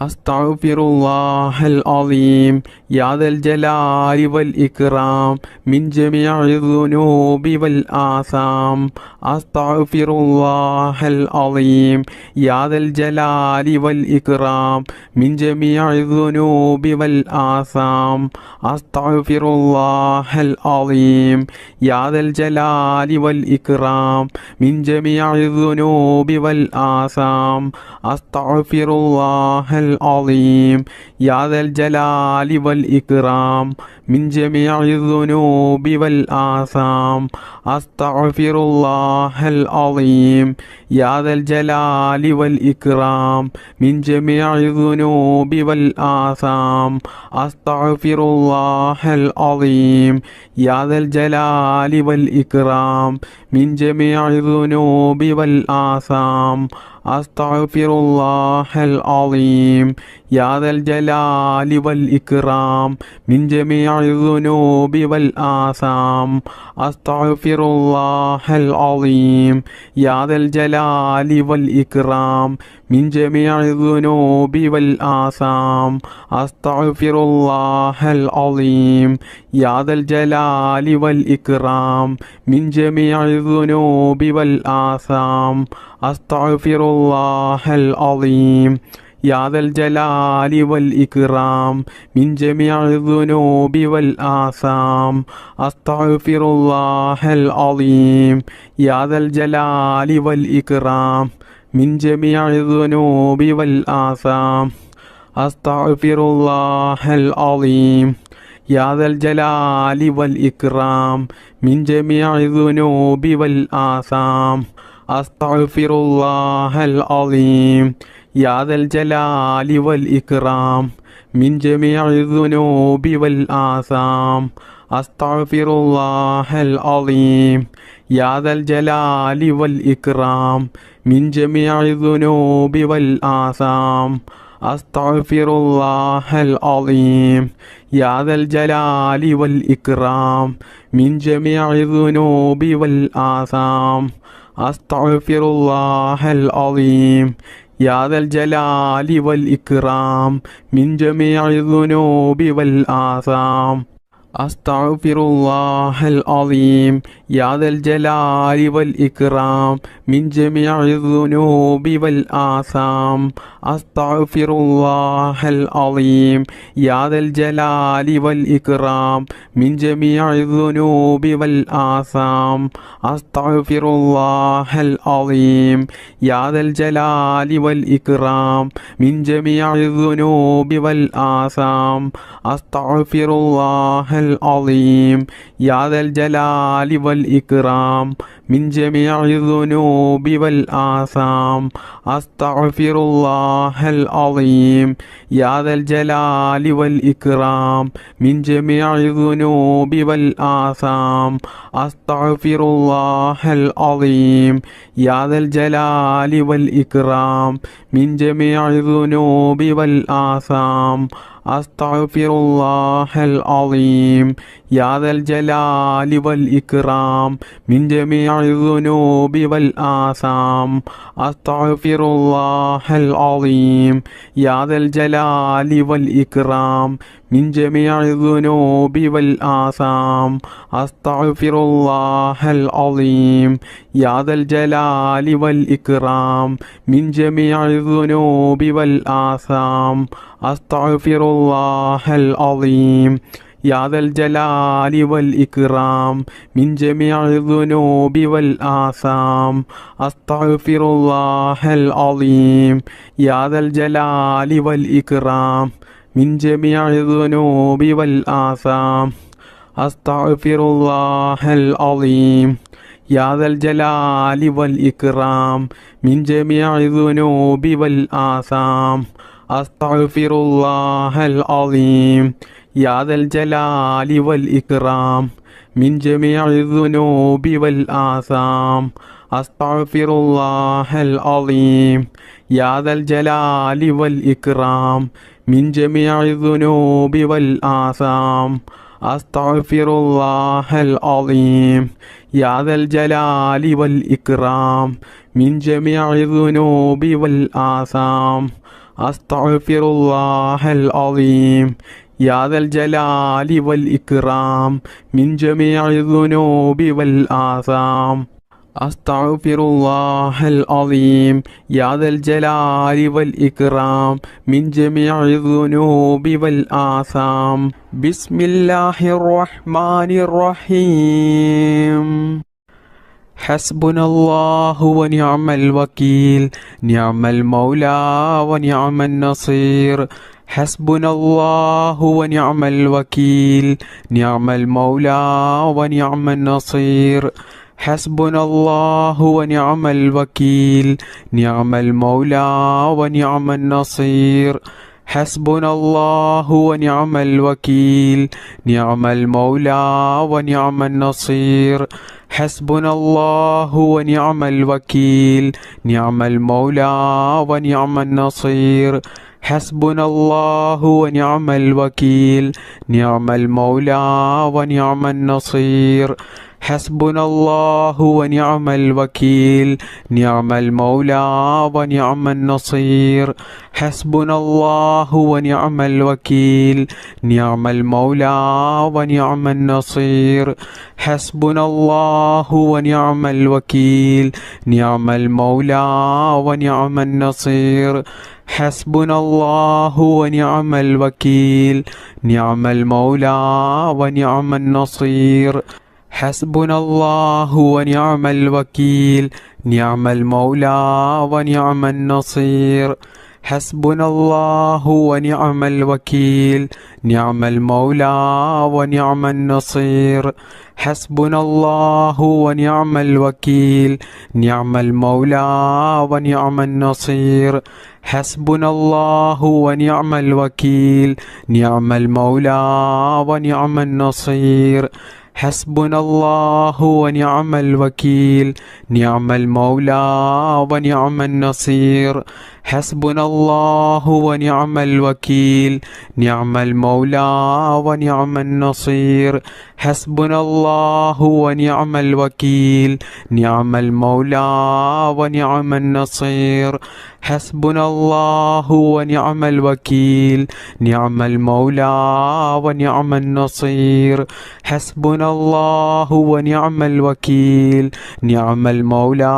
أستغفر الله العظيم يا ذا الجلال والإكرام من جميع الذنوب والآثام أستغفر الله العظيم يا ذا الجلال والإكرام من جميع الذنوب والآثام أستغفر الله العظيم يا ذا الجلال والإكرام من جميع الذنوب والآثام أستغفر الله العظيم يا ذا الجلال والإكرام من جميع الذنوب والآثام أستغفر الله العظيم يا ذا الجلال والإكرام من جميع الذنوب والآثام أستغفر الله العظيم يا ذا الجلال والإكرام من جميع الذنوب والآثام أستغفر الله العظيم يا ذا الجلال والإكرام من جميع الذنوب والآثام أستغفر الله العظيم يا ذا الجلال والإكرام من جميع الذنوب والآثام أستغفر الله العظيم يا ذا الجلال والإكرام من جميع الذنوب والآثام أستغفر الله العظيم يا ذا الجلال والإكرام من جميع الذنوب والآثام أستغفر الله العظيم يا ذا الجلال والإكرام من جميع الذنوب والآثام أستغفر الله العظيم يا ذا الجلال والإكرام من جميع الذنوب والآثام أستغفر الله العظيم يا ذا الجلال والإكرام من جميع الذنوب والآثام أستغفر الله العظيم يا ذا الجلال والإكرام من جميع الذنوب والآثام أستغفر الله العظيم يا ذا الجلال والإكرام من جميع الذنوب والآثام أستغفر الله العظيم يا ذا الجلال والإكرام من جميع الذنوب والآثام أستغفر الله العظيم يا ذا الجلال والإكرام من جميع الذنوب والآثام أستغفر الله العظيم يا ذا الجلال والإكرام من جميع الذنوب والآثام أستغفر الله العظيم يا ذا الجلال والإكرام من جميع الذنوب والآثام أستغفر الله العظيم يا ذا الجلال والإكرام من جميع الذنوب والآثام أستغفر الله العظيم يا ذا الجلال والإكرام من جميع الذنوب والآثام أستغفر الله العظيم يا ذا الجلال والإكرام من جميع الذنوب والآثام أستغفر الله العظيم يا ذا الجلال والإكرام من جميع الذنوب والآثام أستغفر الله العظيم يا ذا الجلال والإكرام من جميع الذنوب والآثام أستغفر الله العظيم يا ذا الجلال والإكرام من جميع الذنوب والآثام أستغفر الله العظيم يا ذا الجلال والإكرام من جميع الذنوب والآثام أستغفر الله العظيم يا ذا الجلال والإكرام من جميع الذنوب والآثام أستغفر الله العظيم يا ذا الجلال والإكرام من جميع الذنوب والآثام أستغفر الله العظيم يا ذا الجلال والإكرام من جميع الذنوب والآثام أستغفر الله العظيم يا ذا الجلال والإكرام من جميع الذنوب والآثام أستغفر الله العظيم يا ذا الجلال والإكرام من جميع الذنوب والآثام أستغفر الله العظيم يا ذا الجلال والإكرام من جميع الذنوب والآثام أستغفر الله العظيم يا ذا الجلال والإكرام من جميع الذنوب والآثام بسم الله الرحمن الرحيم حسبنا الله ونعم الوكيل نعم المولى ونعم النصير حسبنا الله ونعم الوكيل نعم المولى ونعم النصير حسبنا الله ونعم الوكيل نعم المولى ونعم النصير حسبنا الله ونعم الوكيل نعم المولى ونعم النصير حسبنا الله ونعم الوكيل نعم المولى ونعم النصير حسبنا الله ونعم الوكيل نعم المولى ونعم النصير حسبنا الله ونعم الوكيل نعم المولى ونعم النصير حسبنا الله ونعم الوكيل نعم المولى ونعم النصير حسبنا الله ونعم الوكيل نعم المولى ونعم النصير حسبنا الله ونعم الوكيل نعم المولى ونعم النصير حسبنا الله ونعم الوكيل نعم المولى ونعم النصير حسبنا الله ونعم الوكيل نعم المولى ونعم النصير حسبنا الله ونعم الوكيل نعم المولى ونعم النصير حسبنا الله ونعم الوكيل نعم المولى ونعم النصير حسبنا الله ونعم الوكيل نعم المولى ونعم النصير حسبنا الله ونعم الوكيل نعم المولى ونعم النصير حسبنا الله ونعم الوكيل نعم المولى ونعم النصير حسبنا الله ونعم الوكيل نعم المولى ونعم النصير حسبنا الله ونعم الوكيل نعم المولى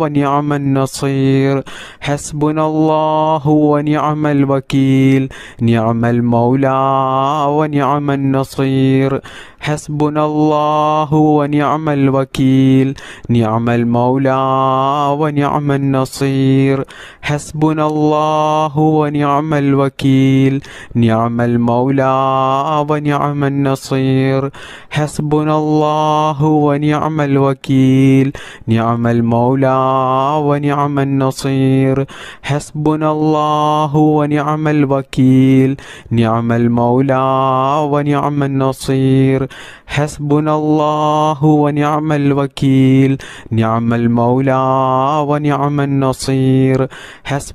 ونعم النصير حسبنا الله ونعم الوكيل نعم المولى ونعم النصير حسبنا الله ونعم الوكيل نعم المولى ونعم النصير حسبنا الله ونعم الوكيل نعم المولى ونعم النصير حسبنا الله ونعم الوكيل نعم المولى ونعم النصير حسبنا الله ونعم الوكيل نعم المولى ونعم النصير حسبنا الله ونعم الوكيل نعم المولى ونعم النصير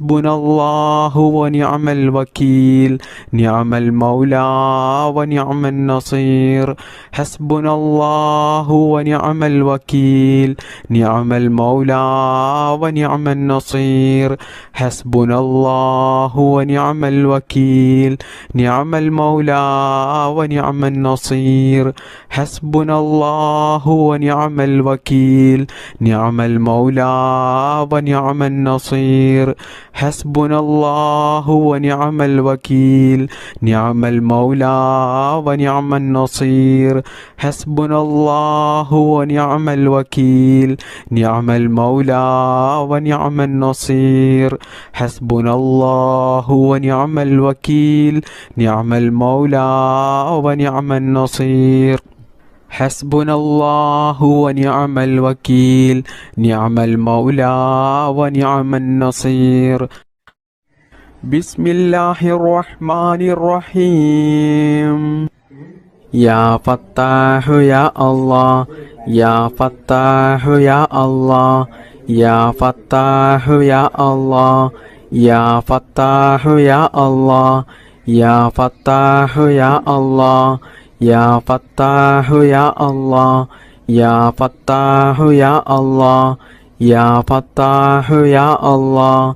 حسبنا الله ونعم الوكيل نعم المولى ونعم النصير حسبنا الله ونعم الوكيل نعم المولى ونعم النصير حسبنا الله ونعم الوكيل نعم المولى ونعم النصير حسبنا الله ونعم الوكيل نعم المولى ونعم النصير حسبنا الله ونعم الوكيل نعم المولى ونعم النصير حسبنا الله ونعم الوكيل نعم المولى ونعم النصير حسبنا الله ونعم الوكيل نعم المولى ونعم النصير حسبنا الله ونعم الوكيل نعم المولى ونعم النصير بسم الله الرحمن الرحيم يا فتاح يا الله يا فتاح يا الله يا فتاح يا الله يا فتاح يا الله يا فتاح يا الله يا فتاح يا الله يا فتاح يا الله يا فتاح يا الله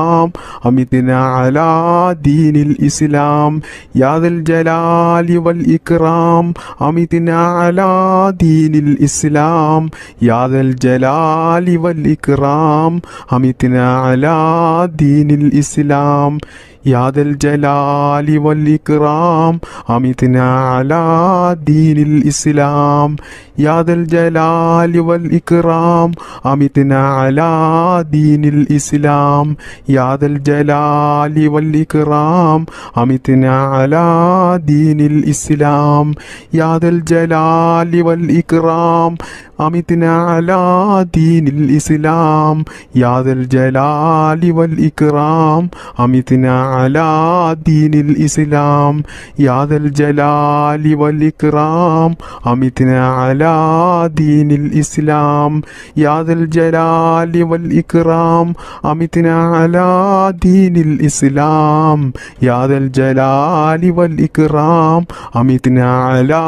الإسلام أمتنا على دين الإسلام يا ذا الجلال والإكرام أمتنا على دين الإسلام يا ذا الجلال والإكرام أمتنا على دين الإسلام يا ذا الجلال والإكرام أمتنا على دين الإسلام يا ذا الجلال والإكرام أمتنا على دين الإسلام يا ذا الجلال والإكرام أمتنا على دين الإسلام يا ذا الجلال والإكرام أمتنا على دين الإسلام يا ذا الجلال والإكرام أمتنا على دين الإسلام يا ذا الجلال والإكرام أمتنا على دين الإسلام يا ذا الجلال والإكرام أمتنا على دين الإسلام يا ذا الجلال والإكرام أمتنا على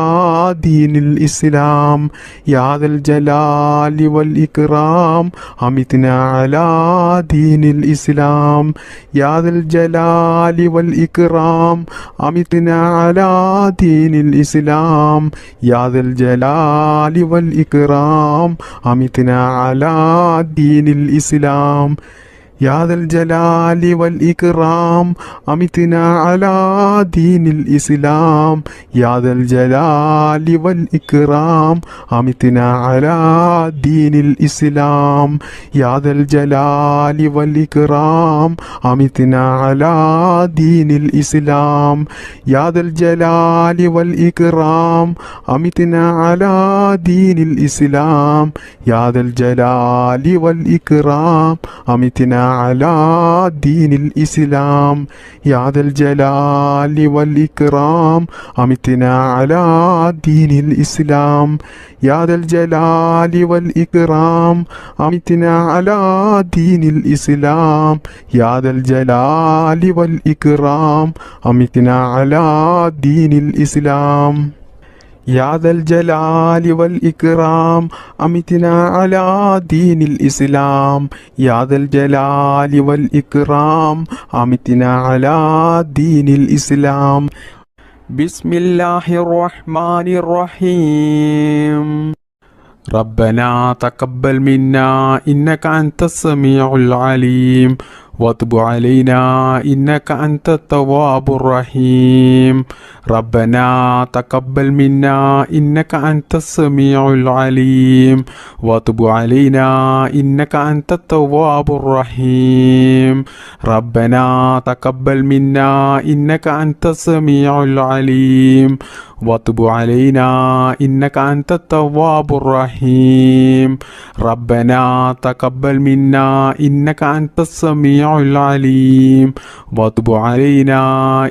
دين الإسلام يا ذا الجلال والإكرام أمتنا على دين الإسلام يا ذا الجلال والإكرام أمتنا على دين الإسلام يا ذا الجلال والإكرام أمتنا على دين الإسلام يا ذا الجلال والإكرام أمتنا على دين الإسلام يا ذا الجلال والإكرام أمتنا على دين الإسلام يا ذا الجلال والإكرام أمتنا على دين الإسلام يا ذا الجلال والإكرام أمتنا على دين الإسلام يا ذا الجلال والإكرام أمتنا على دين الإسلام يا ذا الجلال والإكرام أمتنا على دين الإسلام يا ذا الجلال والإكرام أمتنا على دين الإسلام يا ذا الجلال والإكرام أمتنا على دين الإسلام يا ذا الجلال والإكرام أمتنا على دين الإسلام يا ذا الجلال والإكرام أمتنا على دين الإسلام بسم الله الرحمن الرحيم ربنا تقبل منا إنك أنت السميع العليم وتب علينا إنك أنت التواب الرحيم ربنا تقبل منا إنك أنت السميع العليم وتب علينا إنك أنت التواب الرحيم ربنا تقبل منا إنك أنت السميع العليم وتب علينا إنك أنت التواب الرحيم ربنا تقبل منا إنك أنت السميع العليم وتب علينا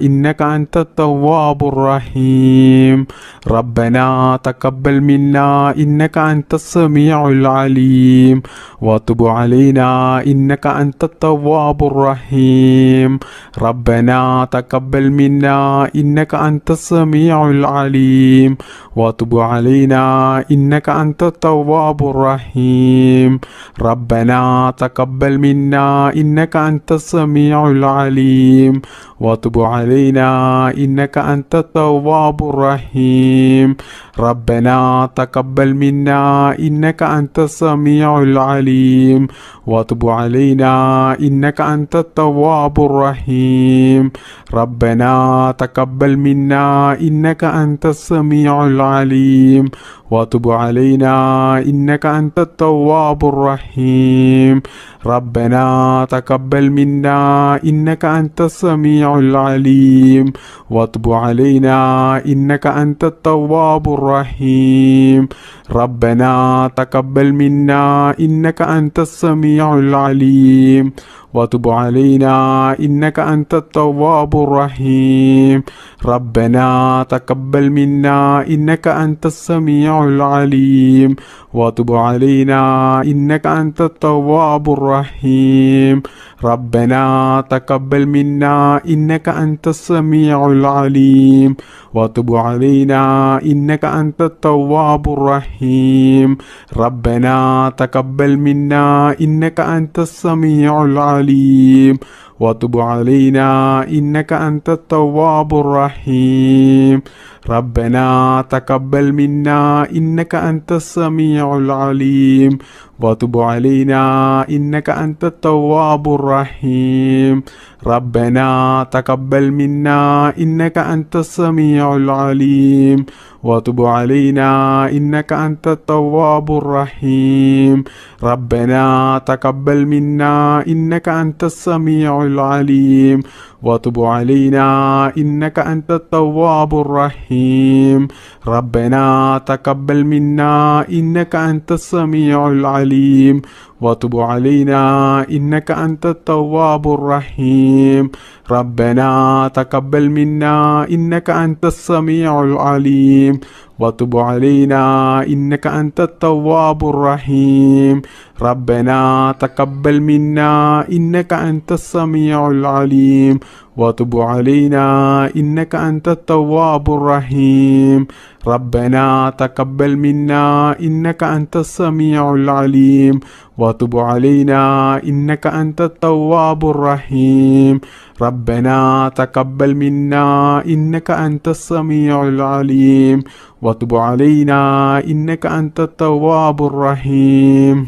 إنك أنت التواب الرحيم ربنا تقبل منا إنك أنت السميع العليم وتب علينا إنك أنت التواب الرحيم ربنا تقبل منا إنك أنت السميع العليم وتب علينا إنك أنت التواب الرحيم ربنا تقبل منا إنك أنت السميع العليم وتب علينا إنك أنت التواب الرحيم ربنا تقبل منا إنك أنت السميع العليم وتب علينا إنك أنت التواب الرحيم ربنا تقبل منا إنك أنت السميع العليم وتب علينا إنك أنت التواب الرحيم ربنا تقبل منا إنك أنت السميع العليم وتب علينا إنك أنت التواب الرحيم ربنا تقبل منا إنك أنت السميع العليم وتب علينا إنك أنت التواب الرحيم ربنا تقبل منا إنك أنت السميع العليم وتب علينا إنك أنت التواب الرحيم ربنا تقبل منا إنك أنت السميع العليم وتب علينا إنك أنت التواب الرحيم ربنا تقبل منا إنك أنت السميع العليم وتب علينا إنك أنت التواب الرحيم ربنا تقبل منا إنك أنت السميع العليم وتب علينا إنك أنت التواب الرحيم ربنا تقبل منا إنك أنت السميع العليم وتب علينا إنك أنت التواب الرحيم ربنا تقبل منا إنك أنت السميع العليم وتب علينا إنك أنت التواب الرحيم ربنا تقبل منا إنك أنت السميع العليم وتب علينا إنك أنت التواب الرحيم ربنا تقبل منا إنك أنت السميع العليم وتب علينا إنك أنت التواب الرحيم ربنا تقبل منا إنك أنت السميع العليم وتب علينا إنك أنت التواب الرحيم ربنا تقبل منا إنك أنت السميع العليم وتب علينا إنك أنت التواب الرحيم ربنا تقبل منا إنك أنت السميع العليم وتب علينا إنك أنت التواب الرحيم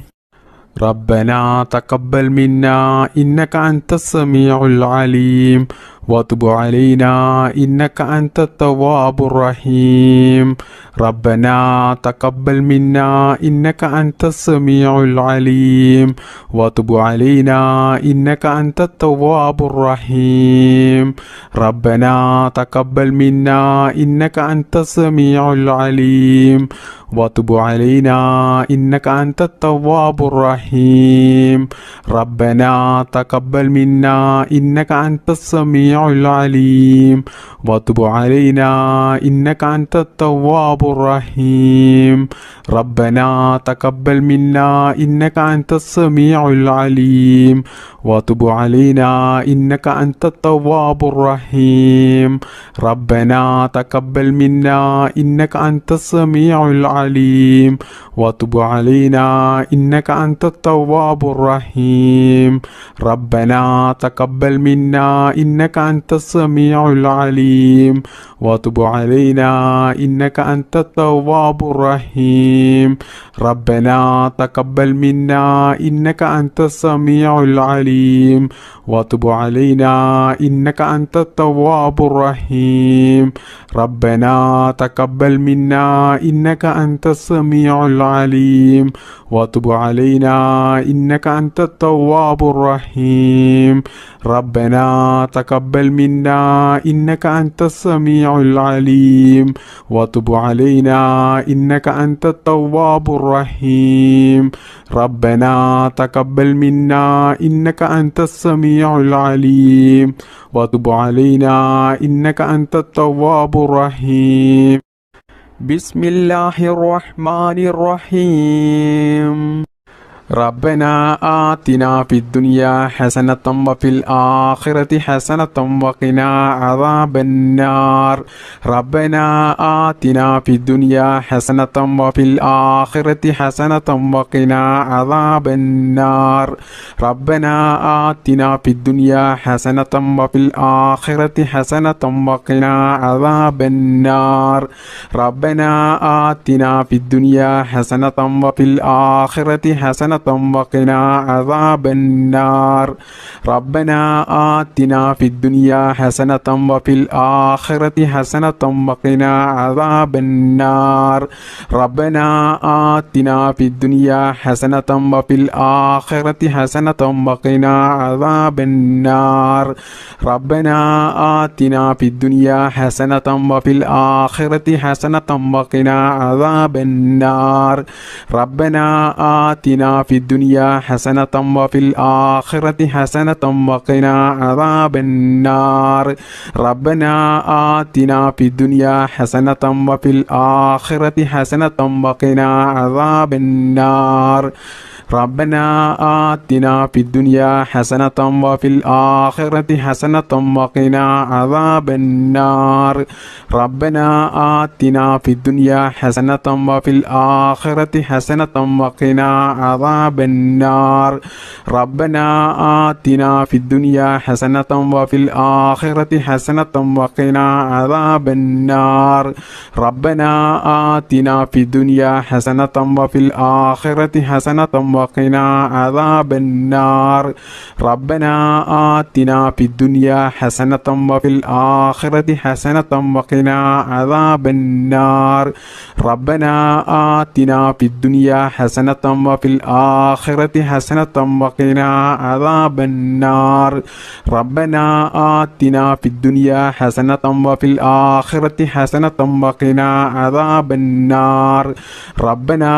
ربنا تقبل منا إنك أنت السميع العليم وتب علينا إنك أنت التواب الرحيم ربنا تقبل منا إنك أنت السميع العليم وتب علينا إنك أنت التواب الرحيم ربنا تقبل منا إنك أنت السميع العليم وتب علينا إنك أنت التواب الرحيم ربنا تقبل منا إنك أنت السميع العليم وتب علينا إنك أنت التواب الرحيم ربنا تقبل منا إنك أنت السميع العليم وتب علينا إنك أنت التواب الرحيم ربنا تقبل منا إنك أنت السميع العليم وتب علينا إنك أنت التواب الرحيم ربنا تقبل منا إنك أنت السميع العليم وتب علينا إنك أنت التواب الرحيم ربنا تقبل منا إنك أنت السميع العليم وتب علينا إنك أنت التواب الرحيم ربنا تقبل منا إنك أنت السميع العليم وتب علينا إنك أنت التواب الرحيم ربنا تقبل منا إنك أنت السميع العليم وتب علينا إنك أنت التواب الرحيم ربنا تقبل منا إنك أنت السميع العليم وتب علينا إنك أنت التواب الرحيم بسم الله الرحمن الرحيم ربنا آتنا في الدنيا حسنة وفي الآخرة حسنة وقنا عذاب النار ربنا آتنا في الدنيا حسنة وفي الآخرة حسنة وقنا عذاب النار ربنا آتنا في الدنيا حسنة وفي الآخرة حسنة وقنا عذاب النار ربنا آتنا في الدنيا حسنة وفي الآخرة حسنة وقنا عذاب النار ربنا آتنا في الدنيا حسنة وفي الآخرة حسنة وقنا عذاب النار ربنا آتنا في الدنيا حسنة وفي الآخرة حسنة وقنا عذاب النار ربنا آتنا في الدنيا حسنة وفي الآخرة حسنة وقنا عذاب النار ربنا آتنا في الدنيا حسنة وفي الآخرة حسنة وقنا عذاب النار ربنا آتنا في الدنيا حسنة وفي الآخرة حسنة وقنا عذاب النار ربنا آتنا في الدنيا حسنة وفي الآخرة حسنة وقنا عذاب النار ربنا آتنا في الدنيا حسنة وفي الآخرة حسنة وقنا عذاب النار ربنا آتنا في الدنيا حسنة وفي الآخرة حسنة وقنا عذاب النار ربنا آتنا في الدنيا حسنة وفي الآخرة حسنة وقنا عذاب النار ربنا آتنا في الدنيا حسنة وفي الآخرة حسنة وقنا عذاب النار ربنا آتنا في الدنيا حسنة وفي الآخرة حسنة وقنا عذاب النار ربنا آتنا في الدنيا حسنة وفي الآخرة حسنة وقنا عذاب النار ربنا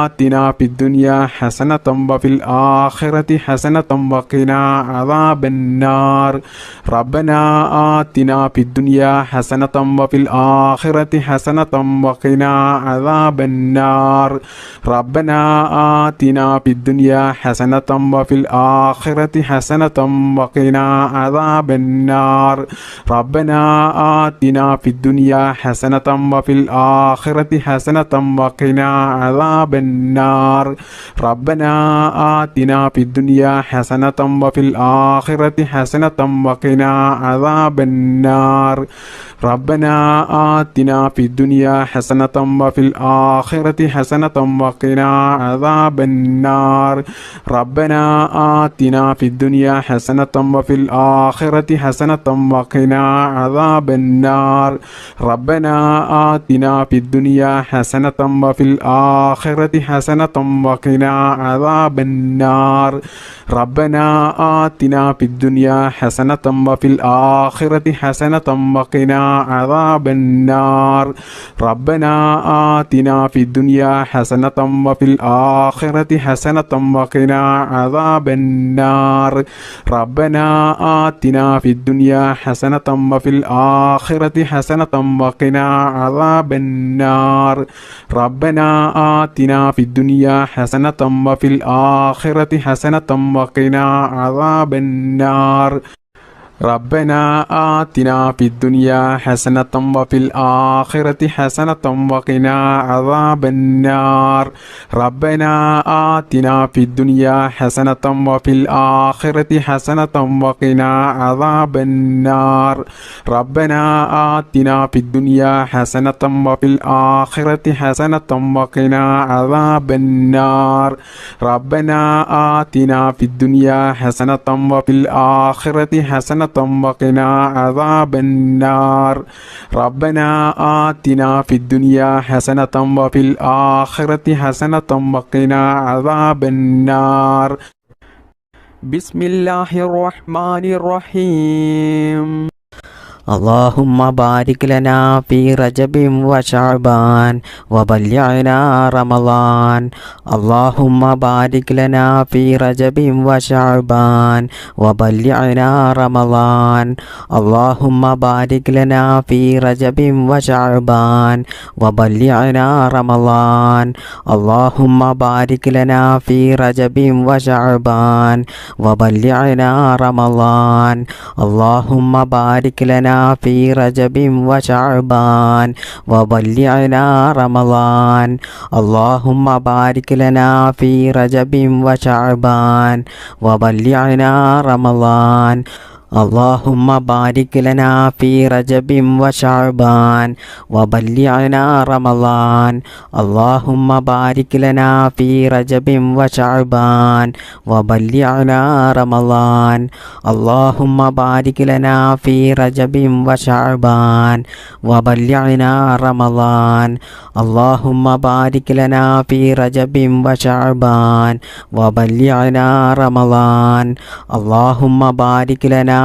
آتنا في الدنيا حسنة وفي الآخرة حسنة وقنا عذاب النار ربنا آتنا في الدنيا حسنة وفي الآخرة حسنة وقنا عذاب النار ربنا آتنا في الدنيا حسنة وفي الآخرة حسنة وقنا عذاب النار ربنا آتنا في الدنيا حسنة وفي الآخرة حسنة وقنا عذاب النار ربنا آتنا في الدنيا حسنة وفي الآخرة حسنة وقنا عذاب النار ربنا آتنا في الدنيا حسنة وفي الآخرة حسنة وقنا عذاب النار ربنا آتنا في الدنيا حسنة وفي الآخرة حسنة وقنا عذاب النار ربنا آتنا في الدنيا حسنة وفي الآخرة حسنة وقنا عذاب النار ربنا آتنا في الدنيا حسنة وفي الآخرة حسنة وقنا عذاب النار ربنا آتنا في الدنيا حسنة وفي الآخرة حسنة وقنا عذاب النار ربنا آتنا في الدنيا حسنة وفي الآخرة حسنة وقنا عذاب النار ربنا آتنا في الدنيا حسنة وفي الآخرة حسنة وقنا عذاب النار ربنا آتنا في الدنيا حسنة وفي الآخرة حسنة وقنا عذاب النار ربنا آتنا في الدنيا حسنة وفي الآخرة حسنة وقنا عذاب النار ربنا آتنا في الدنيا حسنة وفي الآخرة حسنة وقنا عذاب النار ربنا آتنا في الدنيا حسنة وفي الآخرة حسنة وقنا عذاب النار ربنا آتنا في الدنيا حسنة وفي الآخرة حسنة وقنا عذاب النار بسم الله الرحمن الرحيم اللهم بارك لنا في رجب وشعبان وبلغنا رمضان اللهم بارك لنا في رجب وشعبان وبلغنا رمضان اللهم بارك لنا في رجب وشعبان وبلغنا رمضان اللهم بارك لنا في رجب وشعبان وبلغنا رمضان اللهم بارك لنا في رجب وشعبان وبلغنا رمضان اللهم بارك لنا في رجب وشعبان وبلغنا رمضان اللهم بارك لنا في رجب وشعبان وبلغنا رمضان اللهم بارك لنا في رجب وشعبان وبلغنا رمضان اللهم بارك لنا في رجب وشعبان وبلغنا رمضان اللهم بارك لنا في رجب وشعبان وبلغنا رمضان اللهم بارك لنا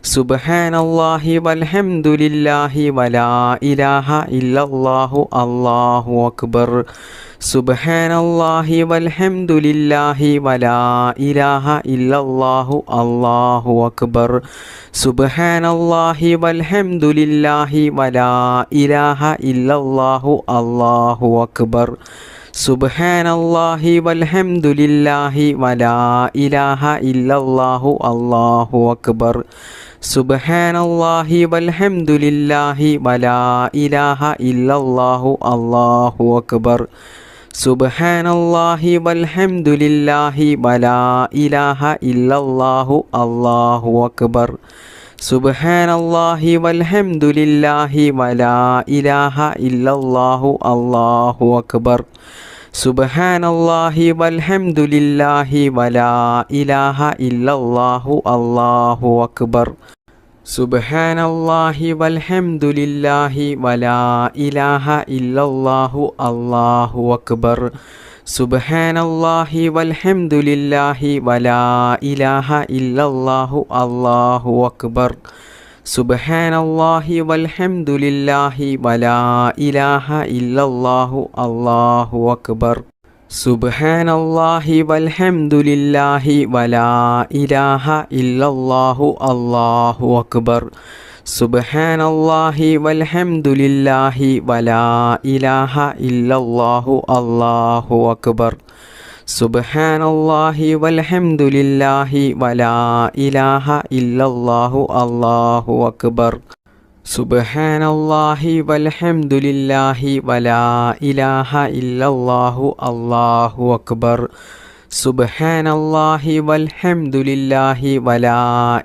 സുബ്ഹാനല്ലാഹി വൽഹംദുലില്ലാഹി വലാ ഇലാഹ ഇല്ലല്ലാഹു അല്ലാഹു അക്ബർ സുബ്ഹാനല്ലാഹി വൽഹംദുലില്ലാഹി വലാ ഇലാഹ ഇല്ലല്ലാഹു അല്ലാഹു അക്ബർ സുബ്ഹാനല്ലാഹി വൽഹംദുലില്ലാഹി വലാ ഇലാഹ ഇല്ലല്ലാഹു അല്ലാഹു അക്ബർ സുബ്ഹാനല്ലാഹി വൽഹംദുലില്ലാഹി വലാ ഇലാഹ ഇല്ലല്ലാഹു അല്ലാഹു അക്ബർ സുബ്ഹാനല്ലാഹി വൽഹംദുലില്ലാഹി വലാ ഇലാഹ ഇല്ലല്ലാഹു അല്ലാഹു അക്ബർ സുബ്ഹാനല്ലാഹി വൽഹംദുലില്ലാഹി വലാ ഇലാഹ ഇല്ലല്ലാഹു അല്ലാഹു അക്ബർ സുബ്ഹാനല്ലാഹി വൽഹംദുലില്ലാഹി വലാ ഇലാഹ ഇല്ലല്ലാഹു അല്ലാഹു അക്ബർ സുബ്ഹാനല്ലാഹി വൽഹംദുലില്ലാഹി വലാ ഇലാഹ ഇല്ലല്ലാഹു അല്ലാഹു അക്ബർ സുബ്ഹാനല്ലാഹി വൽഹംദുലില്ലാഹി വലാ ഇലാഹ ഇല്ലല്ലാഹു അല്ലാഹു അക്ബർ സുബ്ഹാനല്ലാഹി വൽഹംദുലില്ലാഹി വലാ ഇലാഹ ഇല്ലല്ലാഹു അല്ലാഹു അക്ബർ സുബ്ഹാനല്ലാഹി വൽഹംദുലില്ലാഹി വലാ ഇലാഹ ഇല്ലല്ലാഹു അല്ലാഹു അക്ബർ സുബ്ഹാനല്ലാഹി വൽഹംദുലില്ലാഹി വലാ ഇലാഹ ഇല്ലല്ലാഹു അല്ലാഹു അക്ബർ സുബ്ഹാനല്ലാഹി വൽഹംദുലില്ലാഹി വലാ ഇലാഹ ഇല്ലല്ലാഹു അല്ലാഹു അക്ബർ സുബ്ഹാനല്ലാഹി വൽഹംദുലില്ലാഹി വലാ ഇലാഹ ഇല്ലല്ലാഹു അല്ലാഹു അക്ബർ സുബ്ഹാനല്ലാഹി വൽഹംദുലില്ലാഹി വലാ ഇലാഹ ഇല്ലല്ലാഹു അല്ലാഹു അക്ബർ സുബ്ഹാനല്ലാഹി വൽഹംദുലില്ലാഹി വലാ ഇലാഹ ഇല്ലല്ലാഹു അല്ലാഹു അക്ബർ സുബ്ഹാനല്ലാഹി വൽഹംദുലില്ലാഹി വലാ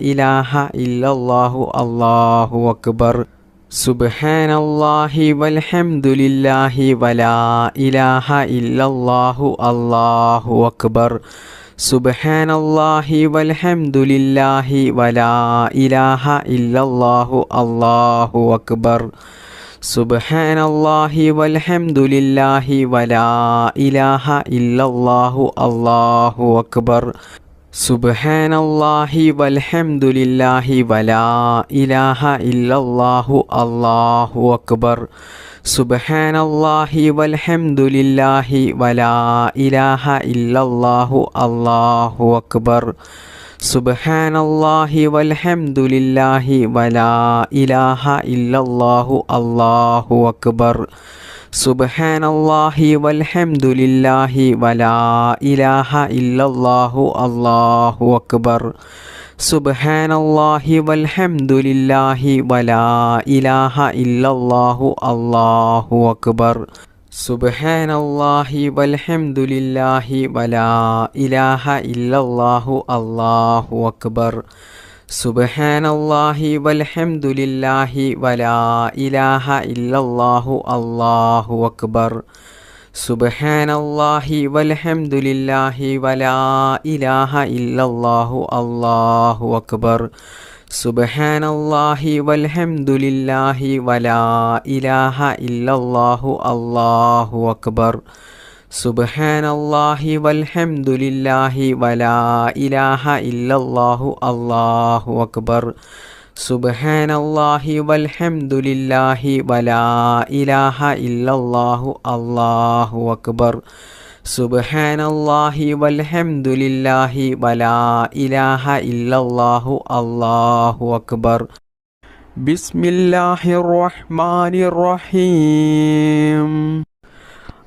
ഇലാഹ ഇല്ലല്ലാഹു അല്ലാഹു അക്ബർ സുബ്ഹാനല്ലാഹി വൽഹംദുലില്ലാഹി വലാ ഇലാഹ ഇല്ലല്ലാഹു അല്ലാഹു അക്ബർ സുബ്ഹാനല്ലാഹി വൽഹംദുലില്ലാഹി വലാ ഇലാഹ ഇല്ലല്ലാഹു അല്ലാഹു അക്ബർ സുബ്ഹാനല്ലാഹി വൽഹംദുലില്ലാഹി വലാ ഇലാഹ ഇല്ലല്ലാഹു അല്ലാഹു അക്ബർ സുബ്ഹാനല്ലാഹി വൽഹംദുലില്ലാഹി വലാ ഇലാഹ ഇല്ലല്ലാഹു അല്ലാഹു അക്ബർ സുബ്ഹാനല്ലാഹി വൽഹംദുലില്ലാഹി വലാ ഇലാഹ ഇല്ലല്ലാഹു അല്ലാഹു അക്ബർ സുബ്ഹാനല്ലാഹി വൽഹംദുലില്ലാഹി വലാ ഇലാഹ ഇല്ലല്ലാഹു അല്ലാഹു അക്ബർ സുബ്ഹാനല്ലാഹി വൽഹംദുലില്ലാഹി വലാ ഇലാഹ ഇല്ലല്ലാഹു അല്ലാഹു അക്ബർ സുബ്ഹാനല്ലാഹി വൽഹംദുലില്ലാഹി വലാ ഇലാഹ ഇല്ലല്ലാഹു അല്ലാഹു അക്ബർ സുബ്ഹാനല്ലാഹി വൽഹംദുലില്ലാഹി വലാ ഇലാഹ ഇല്ലല്ലാഹു അല്ലാഹു അക്ബർ സുബ്ഹാനല്ലാഹി വൽഹംദുലില്ലാഹി വലാ ഇലാഹ ഇല്ലല്ലാഹു അല്ലാഹു അക്ബർ സുബ്ഹാനല്ലാഹി വൽഹംദുലില്ലാഹി വലാ ഇലാഹ ഇല്ലല്ലാഹു അല്ലാഹു അക്ബർ സുബ്ഹാനല്ലാഹി വൽഹംദുലില്ലാഹി വലാ ഇലാഹ ഇല്ലല്ലാഹു അല്ലാഹു അക്ബർ സുബ്ഹാനല്ലാഹി വൽഹംദുലില്ലാഹി വലാ ഇലാഹ ഇല്ലല്ലാഹു അല്ലാഹു അക്ബർ സുബ്ഹാനല്ലാഹി വൽഹംദുലില്ലാഹി വലാ ഇലാഹ ഇല്ലല്ലാഹു അല്ലാഹു അക്ബർ ബിസ്മില്ലാഹിർ റഹ്മാനിർ റഹീം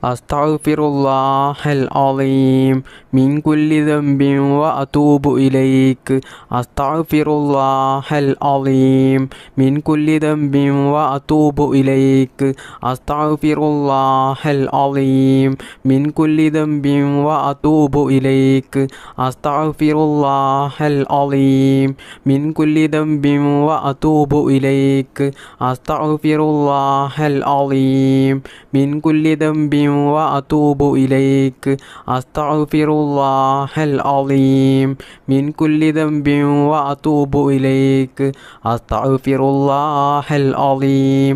അസ്തഗ്ഫിറുല്ലാഹൽ അലീം മിൻ കുല്ലി ദംബിൻ വഅതൂബു ഇലൈക് അസ്തഗ്ഫിറുല്ലാഹൽ അലീം മിൻ കുല്ലി ദംബിൻ വഅതൂബു ഇലൈക് അസ്തഗ്ഫിറുല്ലാഹൽ അലീം മിൻ കുല്ലി ദംബിൻ വഅതൂബു ഇലൈക് അസ്തഗ്ഫിറുല്ലാഹൽ അലീം മിൻ കുല്ലി ദംബിൻ വഅതൂബു ഇലൈക് അസ്തഗ്ഫിറുല്ലാഹൽ അലീം മിൻ കുല്ലി ദംബിൻ وأتوب إليك أستغفر الله العظيم من كل ذنب وأتوب إليك أستغفر الله العظيم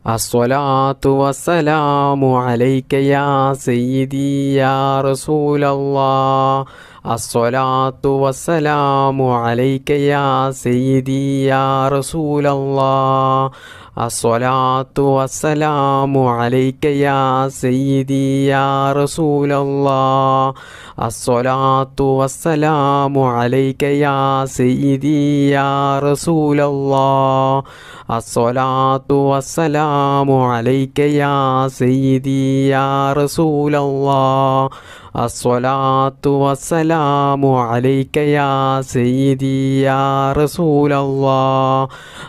الصلاة والسلام عليك يا سيدي يا رسول الله. الصلاة والسلام عليك يا سيدي يا رسول الله. الصلاة والسلام عليك يا سيدي يا رسول الله. الصلاة والسلام عليك يا سيدي يا رسول الله. الصلاة والسلام عليك يا سيدي يا رسول الله. الصلاة والسلام عليك يا سيدي يا رسول الله.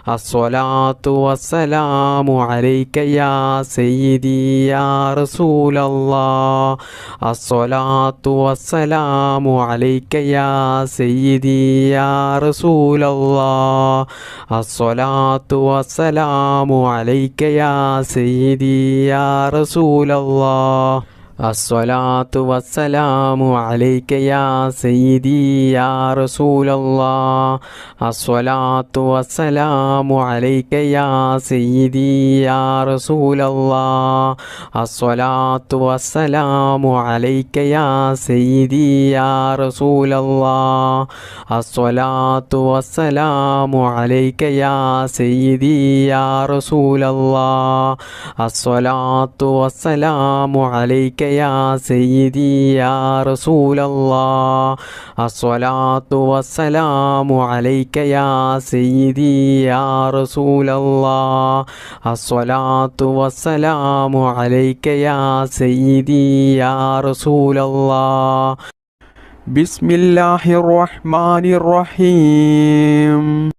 الصلاة والسلام عليك يا سيدي يا رسول الله. الصلاة والسلام عليك يا سيدي يا رسول الله. الصلاة والسلام عليك يا سيدي يا رسول الله. الصلاة والسلام عليك يا سيدي يا رسول الله. الصلاة والسلام عليك يا سيدي يا رسول الله. الصلاة والسلام عليك يا سيدي يا رسول الله. الصلاة والسلام عليك يا سيدي يا رسول الله. الصلاة والسلام عليك يا سيدي يا رسول الله. الصلاة والسلام عليك يا سيدي يا رسول الله. الصلاة والسلام عليك يا سيدي يا رسول الله. بسم الله الرحمن الرحيم.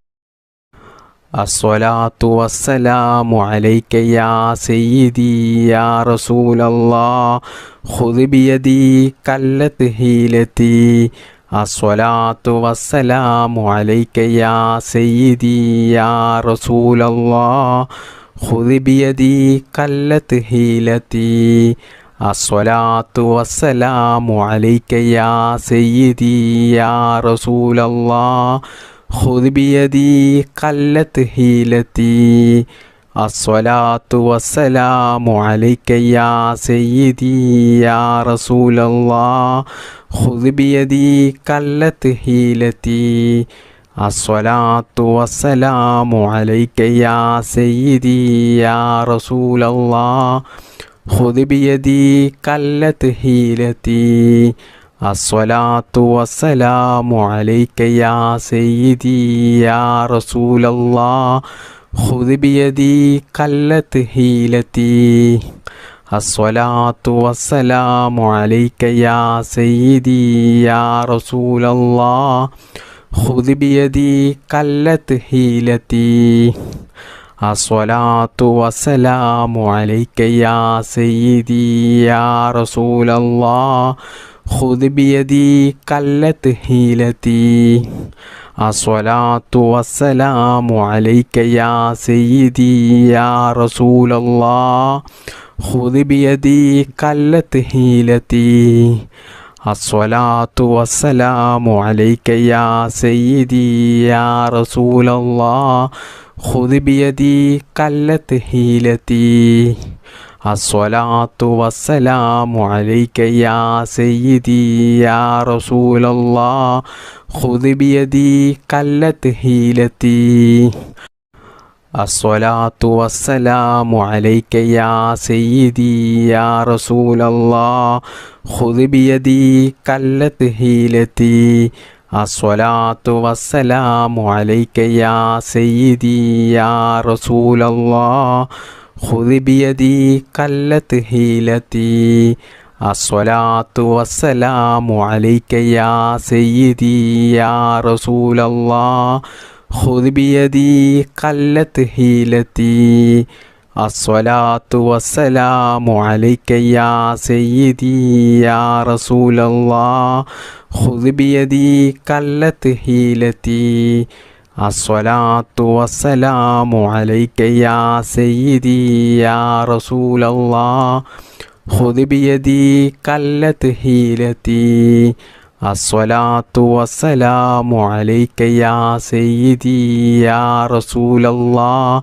الصلاة والسلام عليك يا سيدي يا رسول الله. خذ بيدي قلت حيلتي. الصلاة والسلام عليك يا سيدي يا رسول الله. خذ بيدي قلت حيلتي. الصلاة والسلام عليك يا سيدي يا رسول الله. خذ بيدي قلت حيلتي. الصلاة والسلام عليك يا سيدي يا رسول الله. خذ بيدي قلت حيلتي. الصلاة والسلام عليك يا سيدي يا رسول الله. خذ بيدي قلت حيلتي. الصلاة والسلام عليك يا سيدي يا رسول الله. خذ بيدي قلت حيلتي. الصلاة والسلام عليك يا سيدي يا رسول الله. خذ بيدي قلت حيلتي. الصلاة والسلام عليك يا سيدي يا رسول الله. خذ بيدي قلت حيلتي. الصلاة والسلام عليك يا سيدي يا رسول الله. خذ بيدي قلت حيلتي. الصلاة والسلام عليك يا سيدي يا رسول الله. خذ بيدي قلت حيلتي. الصلاة والسلام عليك يا سيدي يا رسول الله. خذ بيدي قلت حيلتي. الصلاة والسلام عليك يا سيدي يا رسول الله. خذ بيدي قلت حيلتي. الصلاة والسلام عليك يا سيدي يا رسول الله. خذ بيدي قلت حيلتي. الصلاة والسلام عليك يا سيدي يا رسول الله. خذ بيدي قلت حيلتي. الصلاة والسلام عليك يا سيدي يا رسول الله. خذ بيدي قلت حيلتي. الصلاة والسلام عليك يا سيدي يا رسول الله. خذ بيدي قلت حيلتي. الصلاة والسلام عليك يا سيدي يا رسول الله.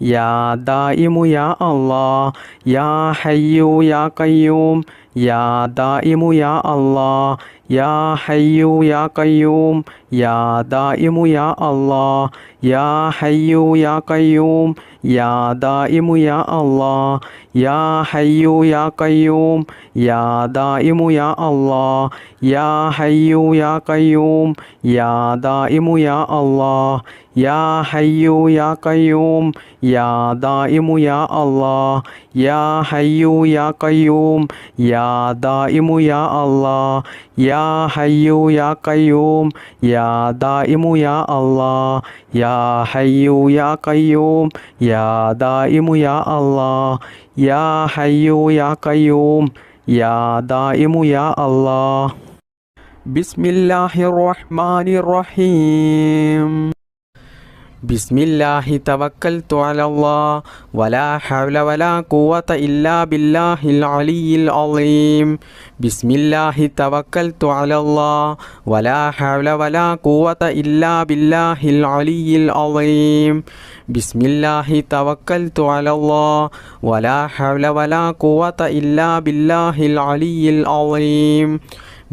യാ ദായിമു യാ അല്ലാഹ് യാ ഹയ്യു യാ ഖയ്യൂം യാ ദായിമു യാ അല്ലാഹ് യാ ഹയ്യു യാ ഖയ്യൂം യാ ദായിമു യാ അല്ലാഹ് യാ ഹയ്യു യാ ഖയ്യൂം യാ ദായിമു യാ അല്ലാഹ് യാ ഹയ്യു യാ ഖയ്യൂം യാ ദായിമു യാ അല്ലാഹ് യാ ഹയ്യു യാ ഖയ്യൂം യാ ദായിമു യാ അല്ലാഹ് യാ ഹയ്യു യാ ഖയ്യൂം യാ ദായിമു യാ അല്ലാഹ് യാ ഹയ്യു യാ ഖയ്യൂം യാ ദായിമു യാ അല്ലാഹ് യാ ഹയ്യു യാ ഖയ്യൂം യാ ദായിമു യാ അല്ലാഹ് യാ ഹയ്യു യാ ഖയ്യൂം യാ ദായിമു യാ അല്ലാഹ് യാ ഹയ്യു യാ ഖയ്യൂം യാ ദായിമു യാ അല്ലാഹ്. ബിസ്മില്ലാഹിർ റഹ്മാനിർ റഹീം. ബിസ്മില്ലാഹി തവക്കൽതു അലല്ലാഹ് വലാ ഹൗല വലാ ഖുവത ഇല്ലാ ബില്ലാഹിൽ അലിയിൽ അളീം. ബിസ്മില്ലാഹി തവക്കൽതു അലല്ലാഹ് വലാ ഹൗല വലാ ഖുവത ഇല്ലാ ബില്ലാഹിൽ അലിയിൽ അളീം. ബിസ്മില്ലാഹി തവക്കൽതു അലല്ലാഹ് വലാ ഹൗല വലാ ഖുവത ഇല്ലാ ബില്ലാഹിൽ അലിയിൽ അളീം.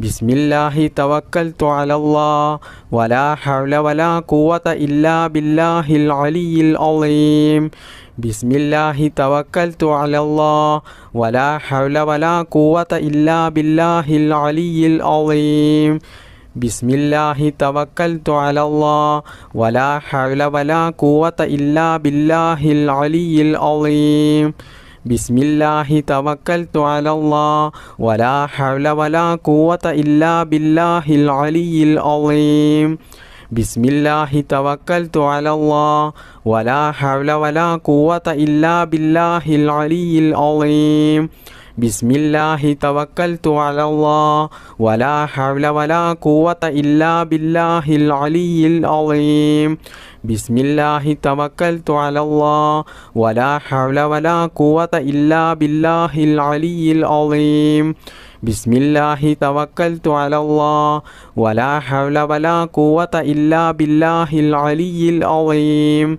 ബിസ്മില്ലാഹി തവക്കൽതു അലല്ലാഹ് വലാ ഹൗല വലാ ഖുവത ഇല്ലാ ബില്ലാഹിൽ അലിയിൽ അളീം. ബിസ്മില്ലാഹി തവക്കൽതു അലല്ലാഹ് വലാ ഹൗല വലാ ഖുവത ഇല്ലാ ബില്ലാഹിൽ അലിയിൽ അളീം. ബിസ്മില്ലാഹി തവക്കൽതു അലല്ലാഹ് വലാ ഹൗല വലാ ഖുവത ഇല്ലാ ബില്ലാഹിൽ അലിയിൽ അളീം. ബിസ്മില്ലാഹി തവക്കൽതു അലല്ലാഹ് വലാ ഹൗല വലാ ഖുവത ഇല്ലാ ബില്ലാഹിൽ അലിയിൽ അളീം. ബിസ്മില്ലാഹി തവക്കൽതു അലല്ലാഹ് വലാ ഹൗല വലാ ഖുവത ഇല്ലാ ബില്ലാഹിൽ അലിയിൽ അളീം. ബിസ്മില്ലാഹി തവക്കൽതു അലല്ലാഹ് വലാ ഹൗല വലാ ഖുവത ഇല്ലാ ബില്ലാഹിൽ അലിയിൽ അളീം. ബിസ്മില്ലാഹി തവക്കൽതു അലല്ലാഹ് വലാ ഹൗല വലാ ഖുവത ഇല്ലാ ബില്ലാഹിൽ അലിയിൽ അളീം. ബിസ്മില്ലാഹി തവക്കൽതു അലല്ലാഹ് വലാ ഹൗല വലാ ഖുവത ഇല്ലാ ബില്ലാഹിൽ അലിയിൽ അളീം.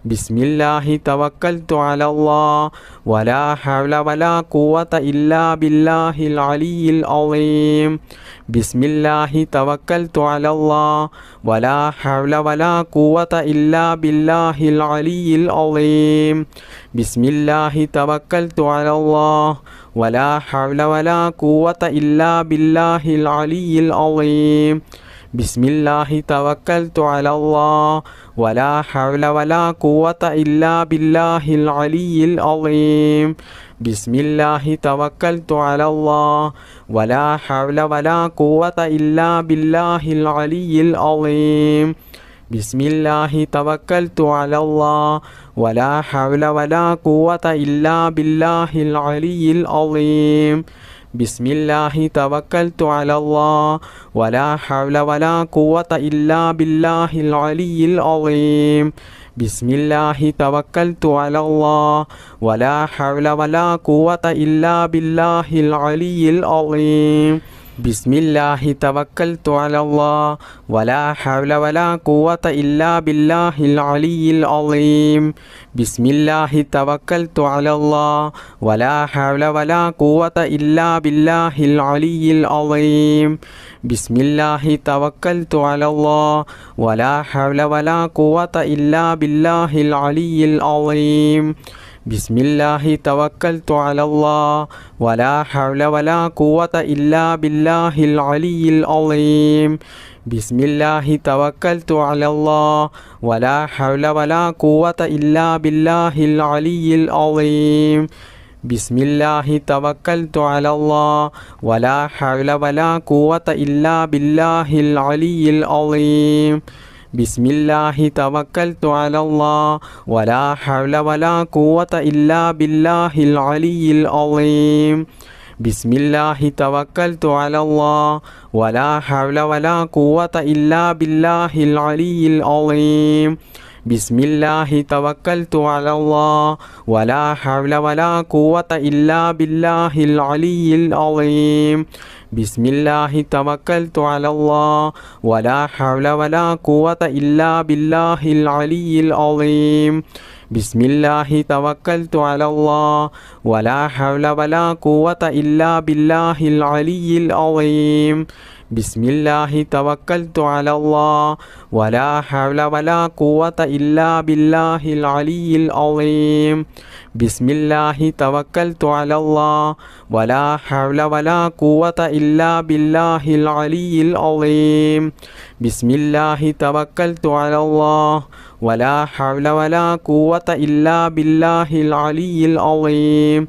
ബിസ്മില്ലാഹി തവക്കൽതു അലല്ലാഹ് വലാ ഹൗല വലാ ഖുവത ഇല്ലാ ബില്ലാഹിൽ അലിയിൽ അളീം. ബിസ്മില്ലാഹി തവക്കൽതു അലല്ലാഹ് വലാ ഹൗല വലാ ഖുവത ഇല്ലാ ബില്ലാഹിൽ അലിയിൽ അളീം. ബിസ്മില്ലാഹി തവക്കൽതു അലല്ലാഹ് വലാ ഹൗല വലാ ഖുവത ഇല്ലാ ബില്ലാഹിൽ അലിയിൽ അളീം. ബിസ്മില്ലാഹി തവക്കൽതു അലല്ലാഹ് വലാ ഹൗല വലാ ഖുവത ഇല്ലാ ബില്ലാഹിൽ അലിയിൽ അളീം. ബിസ്മില്ലാഹി തവക്കൽതു അലല്ലാഹ് വലാ ഹൗല വലാ ഖുവത ഇല്ലാ ബില്ലാഹിൽ അലിയിൽ അളീം. ബിസ്മില്ലാഹി തവക്കൽതു അലല്ലാഹ് വലാ ഹൗല വലാ ഖുവത ഇല്ലാ ബില്ലാഹിൽ അലിയിൽ അളീം. ബിസ്മില്ലാഹി തവക്കൽതു അലല്ലാഹ് വലാ ഹൗല വലാ ഖുവത ഇല്ലാ ബില്ലാഹിൽ അലിയിൽ അളീം. ബിസ്മില്ലാഹി തവക്കൽതു അലല്ലാഹ് വലാ ഹൗല വലാ ഖുവത ഇല്ലാ ബില്ലാഹിൽ അലിയിൽ അളീം. ബിസ്മില്ലാഹി തവക്കൽതു അലല്ലാഹ് വലാ ഹൗല വലാ ഖുവത ഇല്ലാ ബില്ലാഹിൽ അലിയിൽ അളീം. ബിസ്മില്ലാഹി തവക്കൽതു അലല്ലാഹ് വലാ ഹൗല വലാ ഖുവത ഇല്ലാ ബില്ലാഹിൽ അലിയിൽ അളീം. ബിസ്മില്ലാഹി തവക്കൽതു അലല്ലാഹ് വലാ ഹൗല വലാ ഖുവത ഇല്ലാ ബില്ലാഹിൽ അലിയിൽ അളീം. ബിസ്മില്ലാഹി തവക്കൽതു അലല്ലാഹ് വലാ ഹൗല വലാ ഖുവത ഇല്ലാ ബില്ലാഹിൽ അലിയിൽ അളീം. ബിസ്മില്ലാഹി തവക്കൽതു അലല്ലാഹ് വലാ ഹൗല വലാ ഖുവത ഇല്ലാ ബില്ലാഹിൽ അലിയിൽ അളീം. ബിസ്മില്ലാഹി തവക്കൽതു അലല്ലാഹ് വലാ ഹൗല വലാ ഖുവത ഇല്ലാ ബില്ലാഹിൽ അലിയിൽ അളീം. ബിസ്മില്ലാഹി തവക്കൽതു അലല്ലാഹ് വലാ ഹൗല വലാ ഖുവത ഇല്ലാ ബില്ലാഹിൽ അലിയിൽ അളീം. ബിസ്മില്ലാഹി തവക്കൽതു അലല്ലാഹ് വലാ ഹൗല വലാ ഖുവത ഇല്ലാ ബില്ലാഹിൽ അലിയിൽ അളീം. ബിസ്മില്ലാഹി തവക്കൽതു അലല്ലാഹ് വലാ ഹൗല വലാ ഖുവത ഇല്ലാ ബില്ലാഹിൽ അലിയിൽ അളീം. بسم الله توكلت على الله ولا حول ولا قوة إلا بالله العلي العظيم بسم الله توكلت على الله ولا حول ولا قوة إلا بالله العلي العظيم بسم الله توكلت على الله ولا حول ولا قوة إلا بالله العلي العظيم بسم الله توكلت على الله ولا حول ولا قوة إلا بالله العلي العظيم بسم الله توكلت على الله ولا حول ولا قوة إلا بالله العلي العظيم